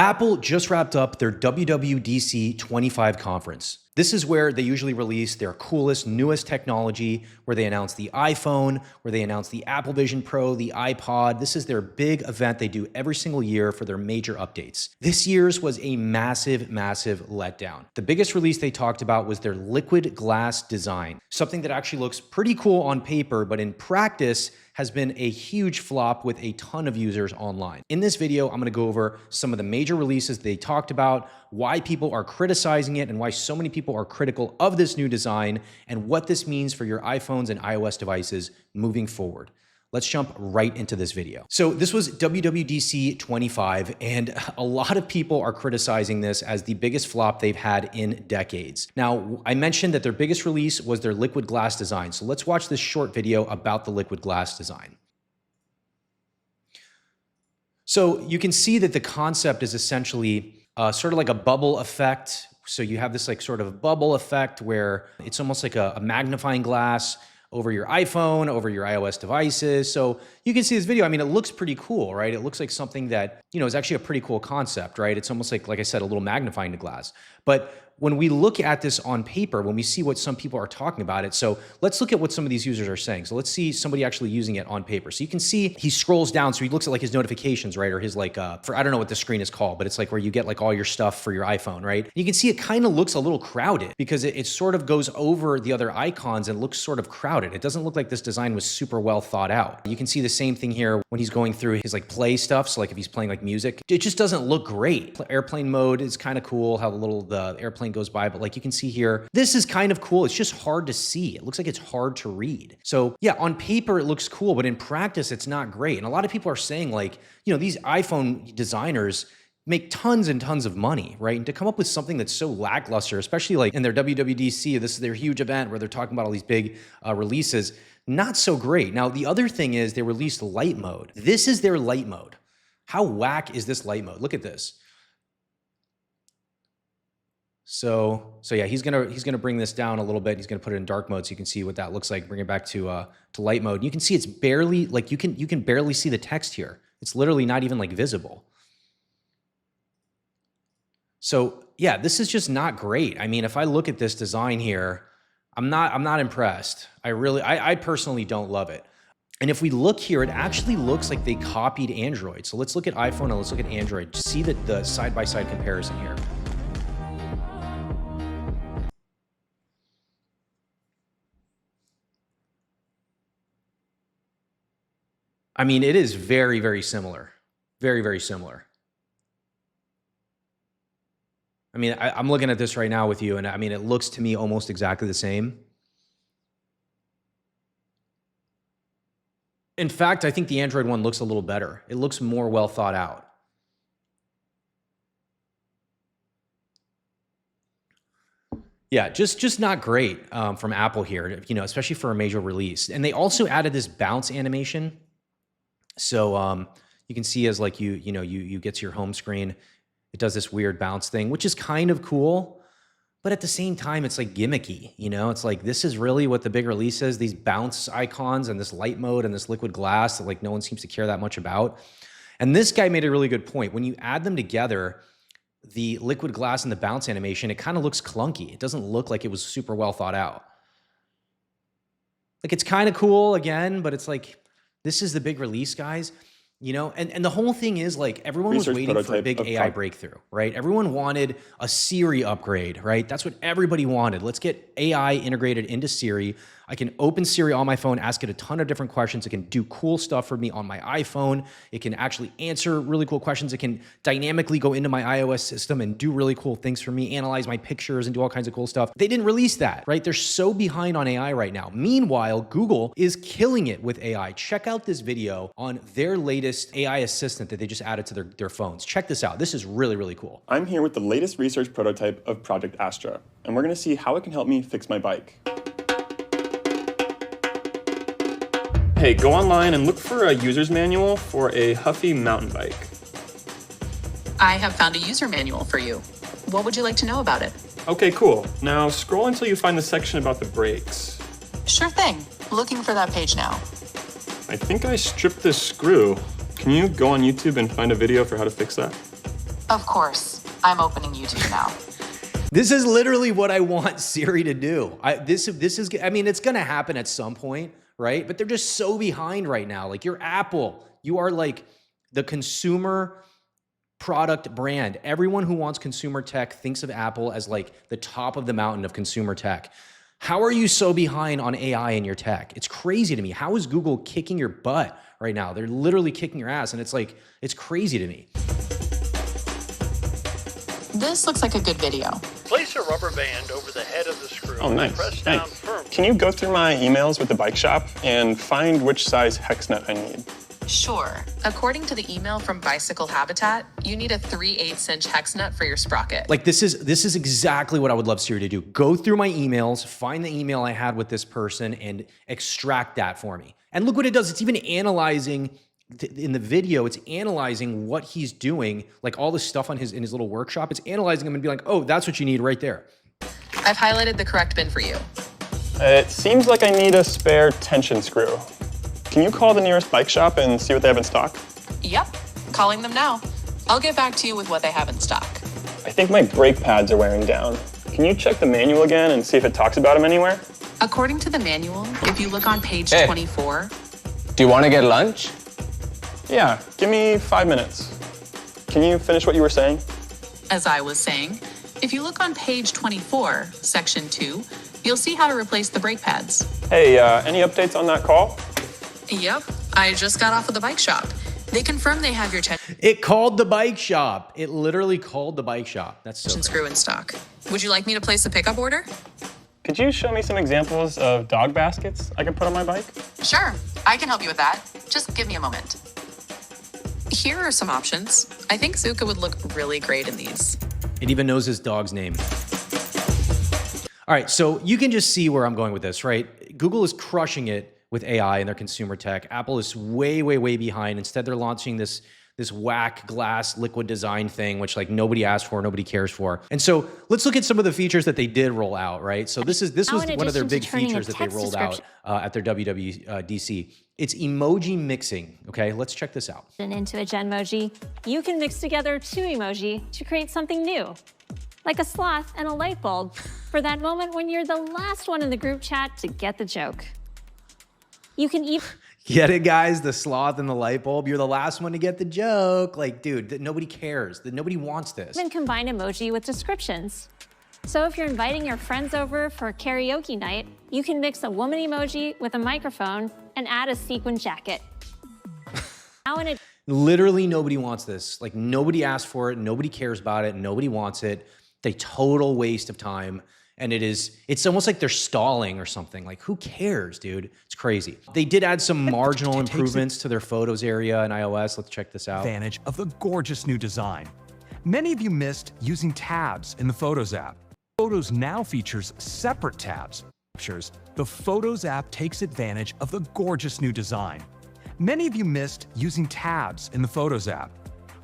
Apple just wrapped up their WWDC 25 conference. This is where they usually release their coolest, newest technology, where they announce the iPhone, where they announce the Apple Vision Pro, the iPod. This is their big event they do every single year for their major updates. This year's was a massive, massive letdown. The biggest release they talked about was their liquid glass design, something that actually looks pretty cool on paper, but in practice has been a huge flop with a ton of users online. In this video, I'm gonna go over some of the major releases they talked about, why people are criticizing it, and why so many people are critical of this new design, and what this means for your iPhones and iOS devices moving forward. Let's jump right into this video. So this was WWDC 25, and a lot of people are criticizing this as the biggest flop they've had in decades. Now, I mentioned that their biggest release was their liquid glass design. So let's watch this short video about the liquid glass design. So you can see that the concept is essentially sort of like a bubble effect. So you have this like sort of bubble effect where it's almost like a magnifying glass over your iPhone, over your iOS devices. So you can see this video. I mean, it looks pretty cool, right? It looks like something that, is actually a pretty cool concept, right? It's almost like I said, a little magnifying glass. But when we look at this on paper, when we see what some people are talking about it, so let's look at what some of these users are saying. So let's see somebody actually using it on paper. So you can see he scrolls down, so he looks at like his notifications, right? Or his like, I don't know what the screen is called, but it's like where you get like all your stuff for your iPhone, right? You can see it kind of looks a little crowded because it sort of goes over the other icons and looks sort of crowded. It doesn't look like this design was super well thought out. You can see the same thing here when he's going through his like play stuff. So like if he's playing like music, it just doesn't look great. Airplane mode is kind of cool, how the airplane goes by, but like you can see here, this is kind of cool. It's just hard to see. It looks like it's hard to read. So yeah, on paper, it looks cool, but in practice, it's not great. And a lot of people are saying like, these iPhone designers make tons and tons of money, right? And to come up with something that's so lackluster, especially like in their WWDC, this is their huge event where they're talking about all these big releases, not so great. Now, the other thing is they released light mode. This is their light mode. How whack is this light mode? Look at this. So yeah, he's gonna bring this down a little bit. He's gonna put it in dark mode so you can see what that looks like. Bring it back to light mode. You can see it's barely like you can barely see the text here. It's literally not even like visible. So yeah, this is just not great. I mean, if I look at this design here, I'm not impressed. I personally don't love it. And if we look here, it actually looks like they copied Android. So let's look at iPhone and let's look at Android. See the side-by-side comparison here. I mean, it is very, very similar. Very, very similar. I mean, I'm looking at this right now with you, and I mean, it looks to me almost exactly the same. In fact, I think the Android one looks a little better. It looks more well thought out. Yeah, just not great from Apple here, especially for a major release. And they also added this bounce animation. So you can see as like you get to your home screen, it does this weird bounce thing, which is kind of cool, but at the same time, it's like gimmicky. It's like this is really what the big release is. These bounce icons and this light mode and this liquid glass that like no one seems to care that much about. And this guy made a really good point. When you add them together, the liquid glass and the bounce animation, it kind of looks clunky. It doesn't look like it was super well thought out. Like it's kind of cool again, but it's like, this is the big release, guys. And the whole thing is like everyone was waiting for a big AI breakthrough, right? Everyone wanted a Siri upgrade, right? That's what everybody wanted. Let's get AI integrated into Siri. I can open Siri on my phone, ask it a ton of different questions. It can do cool stuff for me on my iPhone. It can actually answer really cool questions. It can dynamically go into my iOS system and do really cool things for me, analyze my pictures and do all kinds of cool stuff. They didn't release that, right? They're so behind on AI right now. Meanwhile, Google is killing it with AI. Check out this video on their latest AI assistant that they just added to their phones. Check this out. This is really, really cool. I'm here with the latest research prototype of Project Astra, and we're going to see how it can help me fix my bike. Hey, go online and look for a user's manual for a Huffy mountain bike. I have found a user manual for you. What would you like to know about it? Okay, cool. Now scroll until you find the section about the brakes. Sure thing. Looking for that page now. I think I stripped this screw. Can you go on YouTube and find a video for how to fix that? Of course. I'm opening YouTube now. This is literally what I want Siri to do. This is, I mean, it's going to happen at some point, right? But they're just so behind right now. Like, you're Apple. You are like the consumer product brand. Everyone who wants consumer tech thinks of Apple as like the top of the mountain of consumer tech. How are you so behind on AI in your tech? It's crazy to me. How is Google kicking your butt right now? They're literally kicking your ass, and it's like, it's crazy to me. This looks like a good video. Place a rubber band over the head of the screw. Oh, nice. Press Hey, down firmly. can you go through my emails with the bike shop and find which size hex nut I need? Sure. According to the email from Bicycle Habitat, you need a 3/8" hex nut for your sprocket. Like, this is exactly what I would love Siri to do. Go through my emails, find the email I had with this person, and extract that for me. And look what it does. It's even analyzing in the video. It's analyzing what he's doing, like all the stuff in his little workshop. It's analyzing them and be like, oh, that's what you need right there. I've highlighted the correct bin for you. It seems like I need a spare tension screw. Can you call the nearest bike shop and see what they have in stock? Yep. Calling them now. I'll get back to you with what they have in stock. I think my brake pads are wearing down. Can you check the manual again and see if it talks about them anywhere? According to the manual, if you look on page Hey. 24, Do you want to get lunch? Yeah, give me 5 minutes. Can you finish what you were saying? as I was saying, if you look on page 24, section 2, you'll see how to replace the brake pads. Hey, any updates on that call? Yep, I just got off of the bike shop. They confirmed they have your tension It called the bike shop. It literally called the bike shop. That's so crazy. screw in stock. Would you like me to place a pickup order? Could you show me some examples of dog baskets I could put on my bike? Sure, I can help you with that. Just give me a moment. Here are some options. I think Zuka would look really great in these. It even knows his dog's name. All right, so you can just see where I'm going with this, right? Google is crushing it with AI and their consumer tech. Apple is way, way, way behind. Instead, they're launching this whack glass liquid design thing, which like nobody asked for, nobody cares for. And so let's look at some of the features that they did roll out, right? So this was one of their big features that they rolled out at their WWDC. It's emoji mixing. Okay, let's check this out. Into a Genmoji, you can mix together two emoji to create something new, like a sloth and a light bulb, for that moment when you're the last one in the group chat to get the joke. You can even Get it, guys? The sloth and the light bulb. You're the last one to get the joke. Like, dude, nobody cares. Nobody wants this. combine emoji with descriptions. So if you're inviting your friends over for a karaoke night, you can mix a woman emoji with a microphone and add a sequin jacket. Now in a Literally nobody wants this. Like, nobody asked for it. Nobody cares about it. Nobody wants it. A total waste of time. And it's almost like they're stalling or something. Like, who cares, dude? It's crazy. They did add some marginal improvements to their photos area in iOS. Let's check this out. Advantage of the gorgeous new design. Many of you missed using tabs in the Photos app. Photos now features separate tabs. The Photos app takes advantage of the gorgeous new design. Many of you missed using tabs in the Photos app.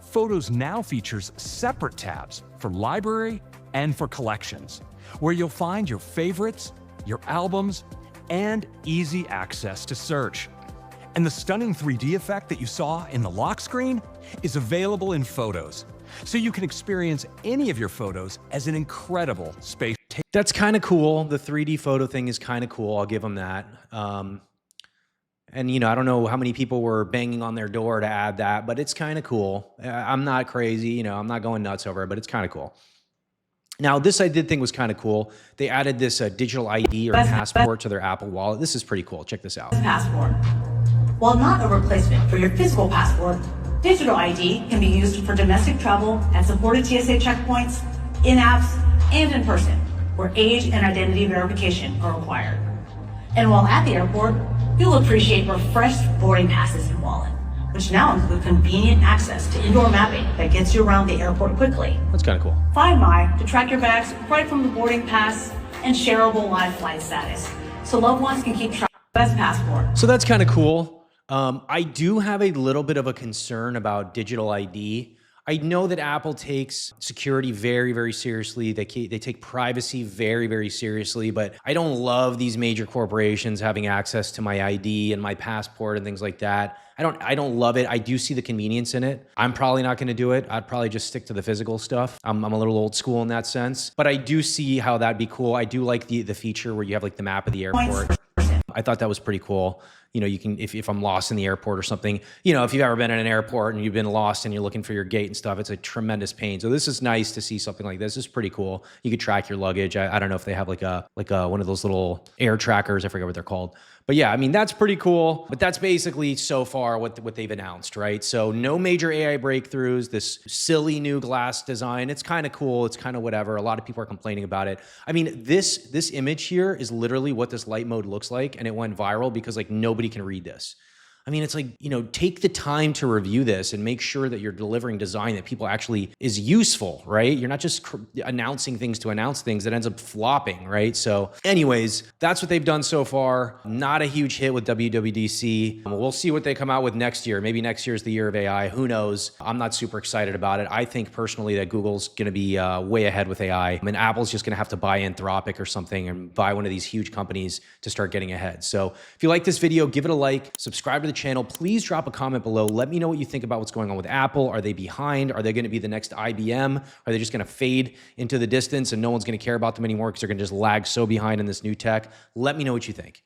Photos now features separate tabs for library and for collections, where you'll find your favorites, your albums, and easy access to search. And the stunning 3D effect that you saw in the lock screen is available in Photos, so you can experience any of your photos as an incredible space. That's kind of cool. The 3D photo thing is kind of cool. I'll give them that. And, you know, I don't know how many people were banging on their door to add that, but it's kind of cool. I'm not crazy. You know, I'm not going nuts over it, but it's kind of cool. Now, this I did think was kind of cool. They added this digital ID or passport to their Apple Wallet. This is pretty cool. Check this out. Passport. While not a replacement for your physical passport, digital ID can be used for domestic travel at supported TSA checkpoints, in apps, and in person, where age and identity verification are required. And while at the airport, you'll appreciate refreshed boarding passes and wallet, which now include convenient access to indoor mapping that gets you around the airport quickly. That's kind of cool. Find My to track your bags right from the boarding pass, and shareable live flight status, so loved ones can keep track of the best passport. So that's kind of cool. I do have a little bit of a concern about digital ID. I know that Apple takes security very, very seriously. They take privacy very, very seriously, but I don't love these major corporations having access to my ID and my passport and things like that. I don't love it. I do see the convenience in it. I'm probably not going to do it. I'd probably just stick to the physical stuff. I'm a little old school in that sense, but I do see how that'd be cool. I do like the feature where you have like the map of the airport. I thought that was pretty cool. You know, you can, if I'm lost in the airport or something, you know, if you've ever been in an airport and you've been lost and you're looking for your gate and stuff, it's a tremendous pain. So this is nice to see something like this. It's pretty cool. You could track your luggage. I don't know if they have like a one of those little air trackers. I forget what they're called. But yeah, I mean, that's pretty cool. But that's basically so far what they've announced, right? So no major AI breakthroughs, this silly new glass design. It's kind of cool. It's kind of whatever. A lot of people are complaining about it. I mean, this image here is literally what this light mode looks like. And it went viral because like nobody can read this. I mean, it's like, you know, take the time to review this and make sure that you're delivering design that people actually is useful, right? You're not just announcing things to announce things that ends up flopping, right? So anyways, that's what they've done so far. Not a huge hit with WWDC. We'll see what they come out with next year. Maybe next year is the year of AI. Who knows? I'm not super excited about it. I think personally that Google's going to be way ahead with AI. I mean, Apple's just going to have to buy Anthropic or something and buy one of these huge companies to start getting ahead. So if you like this video, give it a like, subscribe to the channel. Please drop a comment below. Let me know what you think about what's going on with Apple. Are they behind? Are they going to be the next IBM? Are they just going to fade into the distance and no one's going to care about them anymore because they're going to just lag so behind in this new tech? Let me know what you think.